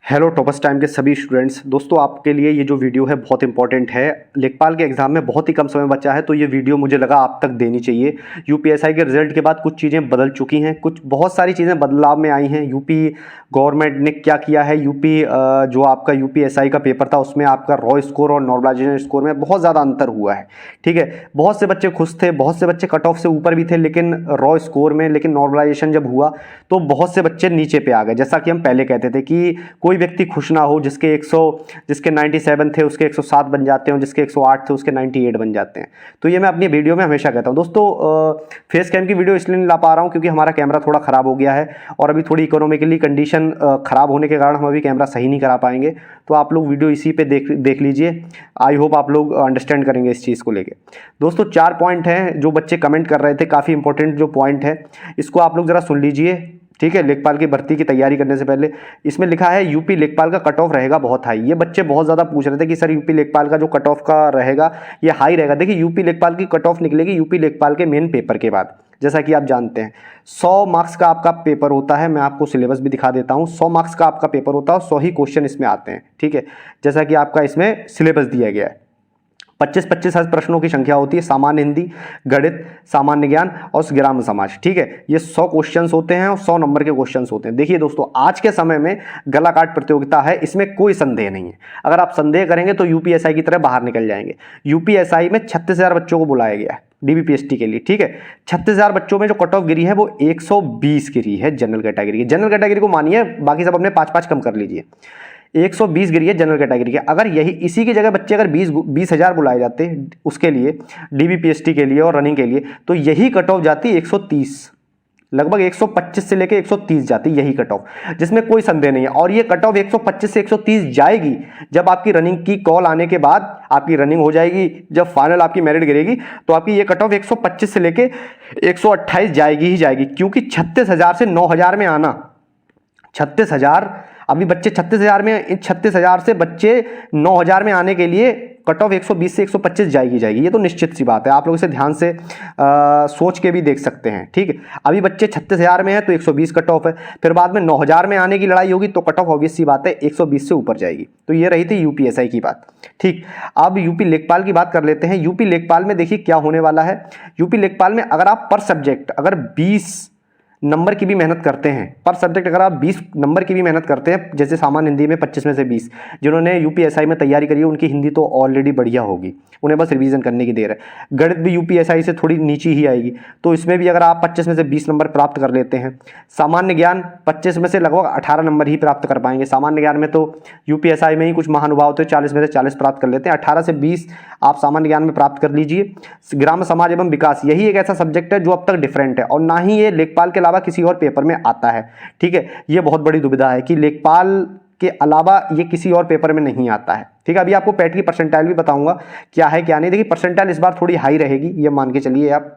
Hello toppers time के सभी students. दोस्तों आपके लिए ये जो वीडियो है बहुत इंपॉर्टेंट है। लेखपाल के एग्ज़ाम में बहुत ही कम समय बचा है, तो ये वीडियो मुझे लगा आप तक देनी चाहिए। यूपीएसआई के रिजल्ट के बाद कुछ चीज़ें बदल चुकी हैं, कुछ बहुत सारी चीज़ें बदलाव में आई हैं। यूपी गवर्नमेंट ने क्या किया है, जो आपका यूपीएसआई का पेपर था उसमें आपका रॉ स्कोर और नॉर्मलाइजेशन स्कोर में बहुत ज़्यादा अंतर हुआ है। ठीक है, बहुत से बच्चे खुश थे, बहुत से बच्चे कट ऑफ से ऊपर भी थे लेकिन रॉ स्कोर में, लेकिन नॉर्मलाइजेशन जब हुआ तो बहुत से बच्चे नीचे पे आ गए। जैसा कि हम पहले कहते थे कि कोई व्यक्ति खुश ना हो जिसके 97 थे उसके 107 बन जाते हैं, जिसके 108 थे उसके 98 बन जाते हैं। तो ये मैं अपनी वीडियो में हमेशा कहता हूँ। दोस्तों फेस कैम की वीडियो इसलिए नहीं ला पा रहा हूँ क्योंकि हमारा कैमरा थोड़ा ख़राब हो गया है और अभी थोड़ी इकोनॉमिकली कंडीशन ख़राब होने के कारण हम अभी कैमरा सही नहीं करा पाएंगे। तो आप लोग वीडियो इसी पे देख लीजिए। आई होप आप लोग अंडरस्टैंड करेंगे इस चीज़ को लेके। दोस्तों 4 पॉइंट हैं जो बच्चे कमेंट कर रहे थे, काफ़ी इंपॉर्टेंट जो पॉइंट है, इसको आप लोग ज़रा सुन लीजिए। ठीक है, लेखपाल की भर्ती की तैयारी करने से पहले इसमें लिखा है यूपी लेखपाल का कट ऑफ रहेगा बहुत हाई। ये बच्चे बहुत ज़्यादा पूछ रहे थे कि सर यूपी लेखपाल का जो कट ऑफ का रहेगा ये हाई रहेगा। देखिए यूपी लेखपाल की कट ऑफ निकलेगी यूपी लेखपाल के मेन पेपर के बाद। जैसा कि आप जानते हैं 100 मार्क्स का आपका पेपर होता है। मैं आपको सिलेबस भी दिखा देता हूँ। 100 मार्क्स का आपका पेपर होता है और 100 ही क्वेश्चन इसमें आते हैं। ठीक है, जैसा कि आपका इसमें सिलेबस दिया गया है। 25-25 प्रश्नों की संख्या होती है। सामान्य हिंदी, गणित, सामान्य ज्ञान और ग्राम समाज। ठीक है, ये 100 क्वेश्चंस होते हैं और 100 नंबर के क्वेश्चंस होते हैं। देखिए दोस्तों आज के समय में गला काट प्रतियोगिता है, इसमें कोई संदेह नहीं है। अगर आप संदेह करेंगे तो यूपीएसआई की तरह बाहर निकल जाएंगे। यूपीएसआई में 36,000 बच्चों को बुलाया गया है डीबीपीएसटी के लिए। ठीक है, 36,000 बच्चों में जो कट ऑफ गिरी है वो 120 गिरी है जनरल कैटेगरी की। जनरल कैटेगरी को मानिए, बाकी सब अपने 5-5 कम कर लीजिए। 120 गिरी है जनरल कैटेगरी के। अगर यही इसी की जगह बच्चे अगर 20,000 बुलाए जाते उसके लिए, डीबीपीएसटी के लिए और रनिंग के लिए, तो यही कट ऑफ जाती 130, लगभग 125 से लेके 130 जाती यही कट ऑफ, जिसमें कोई संदेह नहीं है। और ये कट ऑफ 125 से 130 जाएगी जब आपकी रनिंग की कॉल आने के बाद आपकी रनिंग हो जाएगी। जब फाइनल आपकी मेरिट गिरेगी तो आपकी ये कट ऑफ 125 से लेके 128 जाएगी ही जाएगी। क्योंकि 36,000 से 9,000 में आना, 36,000 अभी बच्चे 36,000 में, इन 36,000 से बच्चे 9,000 में आने के लिए कट ऑफ 120 से 125 जाएगी। ये तो निश्चित सी बात है। आप लोग इसे ध्यान से सोच के भी देख सकते हैं। ठीक है, अभी बच्चे 36,000 में है तो 120 कट ऑफ है, फिर बाद में 9,000 में आने की लड़ाई होगी तो कट ऑफ ऑब्वियस सी बात है 120 से ऊपर जाएगी। तो ये रही थी यूपीएसआई की बात। ठीक, अब यूपी लेखपाल की बात कर लेते हैं। यूपी लेखपाल में देखिए क्या होने वाला है। यूपी लेखपाल में अगर आप पर सब्जेक्ट अगर 20 नंबर की भी मेहनत करते हैं, पर सब्जेक्ट अगर आप 20 नंबर की भी मेहनत करते हैं, जैसे सामान्य हिंदी में 25 में से 20, जिन्होंने यूपीएसआई में तैयारी करी है उनकी हिंदी तो ऑलरेडी बढ़िया होगी, उन्हें बस रिवीजन करने की देर है। गणित भी यूपीएसआई से थोड़ी नीची ही आएगी, तो इसमें भी अगर आप 25 में से 20 नंबर प्राप्त कर लेते हैं। सामान्य ज्ञान 25 में से लगभग 18 नंबर ही प्राप्त कर पाएंगे। सामान्य ज्ञान में तो यूपीएसआई में ही कुछ महानुभाव थे 40 में से 40 प्राप्त कर लेते हैं। 18 से 20 आप सामान्य ज्ञान में प्राप्त कर लीजिए। ग्राम समाज एवं विकास यही एक ऐसा सब्जेक्ट है जो अब तक डिफरेंट है और ना ही ये लेखपाल के अलावा किसी और पेपर में आता है। ठीक है, ये बहुत बड़ी दुविधा है कि लेखपाल के अलावा ये किसी और पेपर में नहीं आता है। ठीक है, अभी आपको पैट की परसेंटाइल भी बताऊंगा क्या है क्या नहीं। देखिए परसेंटाइल इस बार थोड़ी हाई रहेगी, ये मान के चलिए आप,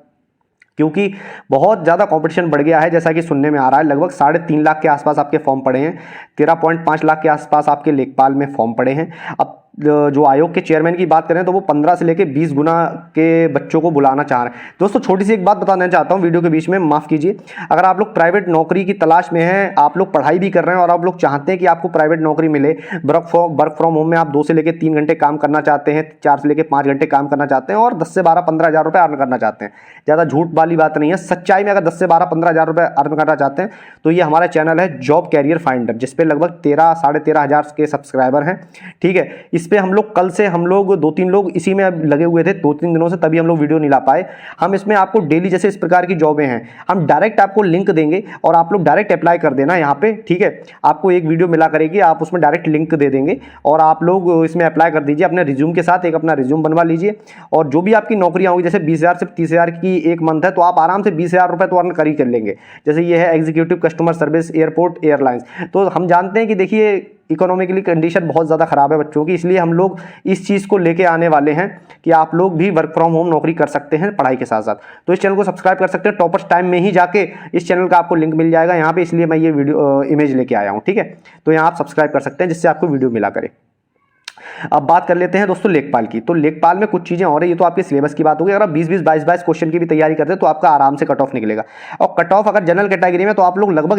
क्योंकि बहुत ज़्यादा कंपटीशन बढ़ गया है। जैसा कि सुनने में आ रहा है लगभग 3.5 लाख के आसपास आपके फॉर्म पड़े हैं, 13.5 लाख के आसपास आपके लेखपाल में फॉर्म पड़े हैं। अब जो आयोग के चेयरमैन की बात करें तो वो 15 से लेकर 20 गुना के बच्चों को बुलाना चाह रहे हैं। दोस्तों छोटी सी एक बात बताना चाहता हूँ वीडियो के बीच में, माफ़ कीजिए। अगर आप लोग प्राइवेट नौकरी की तलाश में हैं, आप लोग पढ़ाई भी कर रहे हैं और आप लोग चाहते हैं कि आपको प्राइवेट नौकरी मिले, वर्क फ्रॉम होम में आप 2 से लेकर 3 घंटे काम करना चाहते हैं, 4 से लेकर 5 घंटे काम करना चाहते हैं और 10 से 12-15 हज़ार रुपये अर्न करना चाहते हैं। ज़्यादा झूठ वाली बात नहीं है, सच्चाई में अगर 10 से 12-15 हज़ार रुपये अर्न करना चाहते हैं तो ये हमारा चैनल है जॉब कैरियर फाइंडर, जिसपे लगभग 13-13.5 हज़ार के सब्सक्राइबर हैं। ठीक है, इस पर हम लोग कल से हम लोग 2-3 लोग इसी में लगे हुए थे 2-3 दिनों से, तभी हम लोग वीडियो नहीं ला पाए। हम इसमें आपको डेली जैसे इस प्रकार की जॉबें हैं हम डायरेक्ट आपको लिंक देंगे और आप लोग डायरेक्ट अप्लाई कर देना यहाँ पे। ठीक है, आपको एक वीडियो मिला करेगी, आप उसमें डायरेक्ट लिंक दे देंगे और आप लोग इसमें अप्लाई कर दीजिए अपने रिज्यूम के साथ। एक अपना रिज्यूम बनवा लीजिए और जो भी आपकी नौकरियां होंगी, जैसे 20,000 से 30,000 की एक मंथ है तो आप आराम से 20,000 रुपये तो अर्न कर ही कर लेंगे। जैसे ये है executive customer service airport airlines, तो हम जानते हैं कि देखिए इकोनॉमिकली कंडीशन बहुत ज़्यादा ख़राब है बच्चों की, इसलिए हम लोग इस चीज़ को लेके आने वाले हैं कि आप लोग भी वर्क फ्रॉम होम नौकरी कर सकते हैं पढ़ाई के साथ साथ। तो इस चैनल को सब्सक्राइब कर सकते हैं। टॉपर्स टाइम में ही जाके इस चैनल का आपको लिंक मिल जाएगा यहाँ पे, इसलिए मैं ये वीडियो इमेज लेके आया हूँ। ठीक है, तो यहाँ आप सब्सक्राइब कर सकते हैं जिससे आपको वीडियो मिला करे। अब बात कर लेते हैं दोस्तों लेखपाल की। तो लेखपाल में कुछ चीज़ें और है, ये तो आपके सिलेबस की बात होगी। अगर आप 20-20, 22-22 क्वेश्चन की भी तैयारी करते हैं तो आपका आराम से कट ऑफ निकलेगा। और कट ऑफ अगर जनरल कैटेगरी में तो आप लोग लगभग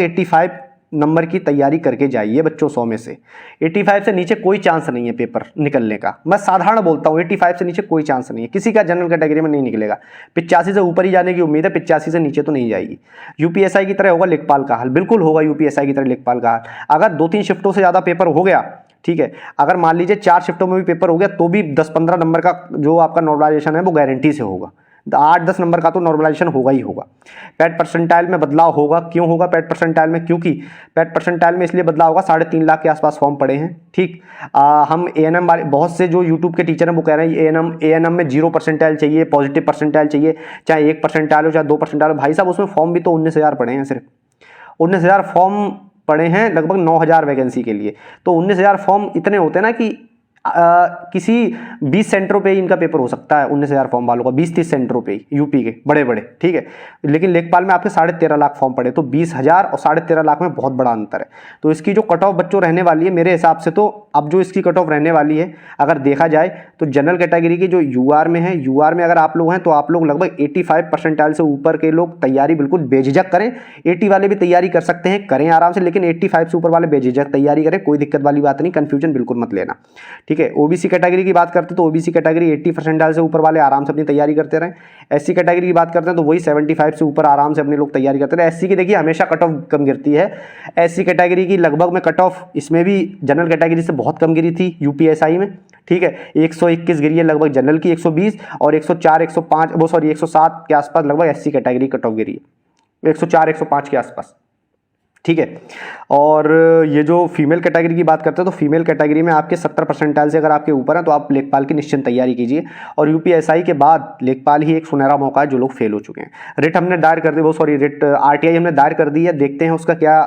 नंबर की तैयारी करके जाइए बच्चों 100 में से। 85 से नीचे कोई चांस नहीं है पेपर निकलने का। मैं साधारण बोलता हूँ, 85 से नीचे कोई चांस नहीं है, किसी का जनरल कैटेगरी में नहीं निकलेगा। 85 से ऊपर ही जाने की उम्मीद है, 85 से नीचे तो नहीं जाएगी। यूपीएसआई की तरह होगा लेखपाल का हाल, बिल्कुल होगा यूपीएसआई की तरह लेखपाल का हाल। अगर 2-3 शिफ्टों से ज़्यादा पेपर हो गया, ठीक है, अगर मान लीजिए 4 शिफ्टों में भी पेपर हो गया तो भी 10-15 नंबर का जो आपका नॉर्मलाइजेशन है वो गारंटी से होगा। 8-10 नंबर का तो नॉर्मलाइजेशन होगा ही होगा। पैट परसेंटाइल में बदलाव होगा, क्यों होगा पैट परसेंटाइल में? क्योंकि पैट परसेंटाइल में इसलिए बदलाव होगा, 3.5 लाख के आसपास फॉर्म पड़े हैं, ठीक। हम एएनएम वाले बहुत से जो यूट्यूब के टीचर हैं वो कह रहे हैं एएनएम में 0 परसेंटाइल चाहिए, पॉजिटिव परसेंटाइल चाहिए, चाहे 1 परसेंटाइल हो चाहे 2 परसेंटाइल हो। भाई साहब उसमें फॉर्म भी तो 19,000 पड़े हैं, सिर्फ 19,000 फॉर्म पड़े हैं लगभग 9,000 वैकेंसी के लिए। तो 19,000 फॉर्म इतने होते हैं ना कि किसी 20 सेंटरों पे ही इनका पेपर हो सकता है, 19,000 फॉर्म वालों का 20-30 सेंटरों पे ही, यूपी के बड़े बड़े, ठीक है। लेकिन लेखपाल में आपके 13.5 लाख फॉर्म पड़े, तो 20,000 और 13.5 लाख में बहुत बड़ा अंतर है। तो इसकी जो कट ऑफ बच्चों रहने वाली है मेरे हिसाब से, तो अब जो इसकी कट ऑफ रहने वाली है अगर देखा जाए तो जनरल कैटेगरी की जो यूआर में है, यूआर में अगर आप लोग हैं तो आप लोग लगभग 85 परसेंटाइल से ऊपर के लोग तैयारी बिल्कुल बेझिझक करें। 80 वाले भी तैयारी कर सकते हैं, करें आराम से, लेकिन 85 से ऊपर वाले बेझिझक तैयारी करें, कोई दिक्कत वाली बात नहीं, कंफ्यूजन बिल्कुल मत लेना, ठीक है। ओबीसी कैटेगरी की बात करते हैं तो ओबीसी कैटेगरी 80 परसेंटाइल से ऊपर वाले आराम से अपनी तैयारी करते रहें। एससी कैटेगरी की बात करते हैं तो वही 75 से ऊपर आराम से अपने लोग तैयारी करते रहे। एससी की देखिए हमेशा कट ऑफ कम गिरती है, एससी कैटेगरी की लगभग में कट ऑफ इसमें भी जनरल कैटेगरी से बहुत कम गिरी थी यूपीएसआई में, ठीक है। 121 गिरी है लगभग जनरल की, 120 और 104 105 वो सॉरी 107 के आसपास लगभग एससी कैटेगरी कट ऑफ गिरी है, 104 105 के आसपास, ठीक है। और ये जो फीमेल कैटेगरी की बात करते हैं तो फीमेल कैटेगरी में आपके 70 परसेंटाइल से अगर आपके ऊपर हैं तो आप लेखपाल की निश्चिंत तैयारी कीजिए। और यूपीएसआई के बाद लेखपाल ही एक सुनहरा मौका है जो लोग फेल हो चुके हैं। रिट हमने दायर कर दी, वो सॉरी रिट आरटीआई हमने दायर कर दी है, देखते हैं उसका क्या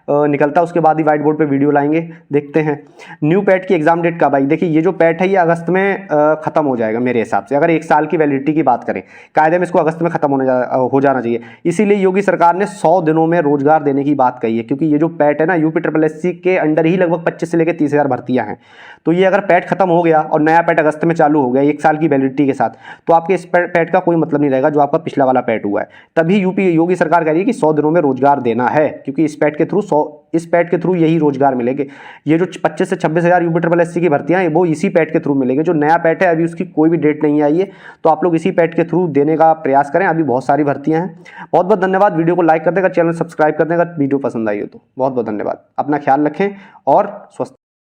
निकलता है, उसके बाद ही व्हाइट बोर्ड पे वीडियो लाएंगे, देखते हैं। न्यू पैट की एग्जाम डेट कब आई? देखिए ये जो पैट है ये अगस्त में खत्म हो जाएगा मेरे हिसाब से, अगर 1 साल की वैलिडिटी की बात करें, कायदे में इसको अगस्त में खत्म हो जाना चाहिए। इसीलिए योगी सरकार ने 100 दिनों में रोजगार देने की बात कही है, क्योंकि ये जो पैट है ना, यूपी SSSC के अंडर ही लगभग 25 से लेकर 30,000 भर्तियां हैं। तो ये अगर पैट खत्म हो गया और नया पैट अगस्त में चालू हो गया 1 साल की वैलिडिटी के साथ, तो आपके इस पैट का कोई मतलब नहीं रहेगा जो आपका पिछला वाला पैट हुआ है। तभी यूपी योगी सरकार कह रही है कि 100 दिनों में रोजगार देना है, क्योंकि इस पैट के थ्रू यही रोजगार मिलेंगे। ये जो 25 से 26,000 यूपी SSSC की भर्तियां हैं वो इसी पैट के थ्रू मिलेंगे। जो नया पैट है अभी उसकी कोई भी डेट नहीं आई है, तो आप लोग इसी पैट के थ्रू देने का प्रयास करें। अभी बहुत सारी भर्तियां हैं। बहुत बहुत धन्यवाद। वीडियो को लाइक कर दें, अगर चैनल सब्सक्राइब कर दें, अगर वीडियो पसंद आई हो तो। बहुत बहुत धन्यवाद। अपना ख्याल रखें और स्वस्थ